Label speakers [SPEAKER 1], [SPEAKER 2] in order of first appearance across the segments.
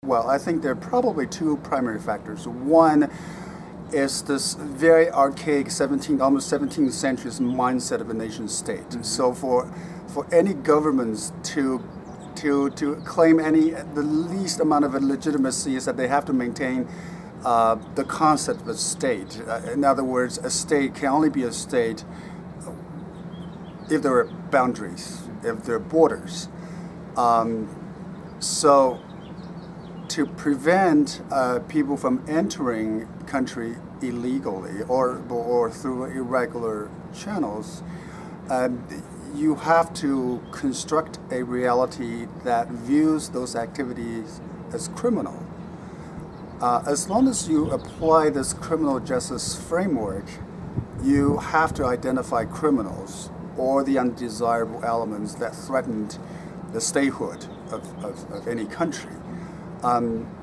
[SPEAKER 1] Well, I think there are probably two primary factors. One is this very archaic almost 17th century mindset of a nation state. Mm-hmm. So for any governments to claim the least amount of legitimacy is that they have to maintain the concept of a state. In other words, a state can only be a state if there are boundaries, if there are borders. So to prevent people from entering country illegally or through irregular channels, you have to construct a reality that views those activities as criminal. As long as you apply this criminal justice framework, you have to identify criminals or the undesirable elements that threatened the statehood of any country.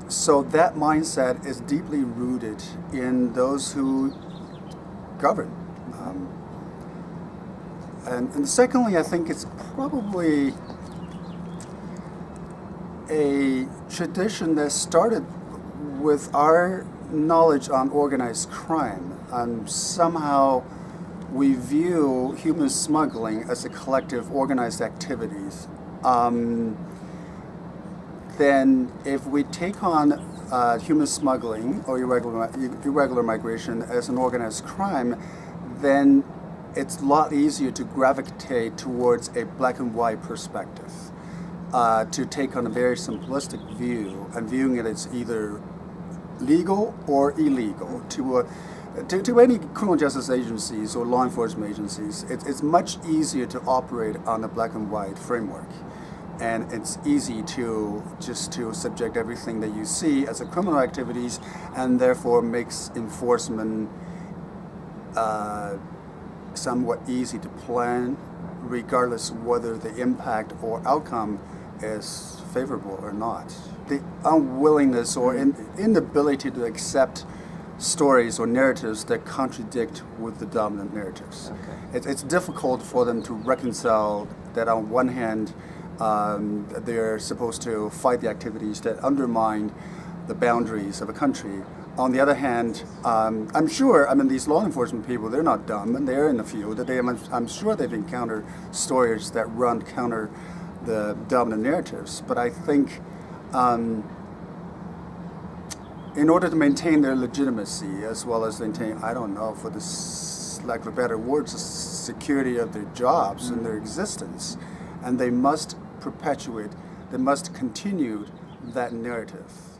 [SPEAKER 1] So that mindset is deeply rooted in those who govern. And secondly, I think it's probably a tradition that started with our knowledge on organized crime. Somehow we view human smuggling as a collective organized activities. Then if we take on human smuggling or irregular migration as an organized crime, then it's a lot easier to gravitate towards a black and white perspective, to take on a very simplistic view and viewing it as either legal or illegal. To any criminal justice agencies or law enforcement agencies, it's much easier to operate on a black and white framework. And it's easy to subject everything that you see as a criminal activities, and therefore makes enforcement somewhat easy to plan, regardless of whether the impact or outcome is favorable or not. The unwillingness or inability to accept stories or narratives that contradict with the dominant narratives. Okay. It's difficult for them to reconcile that on one hand, they're supposed to fight the activities that undermine the boundaries of a country. On the other hand, I'm sure, these law enforcement people, they're not dumb, and they're in the field. I'm sure they've encountered stories that run counter the dominant narratives. But I think in order to maintain their legitimacy, as well as maintain, for the lack of a better word, the security of their jobs and their existence, and they must continue that narrative.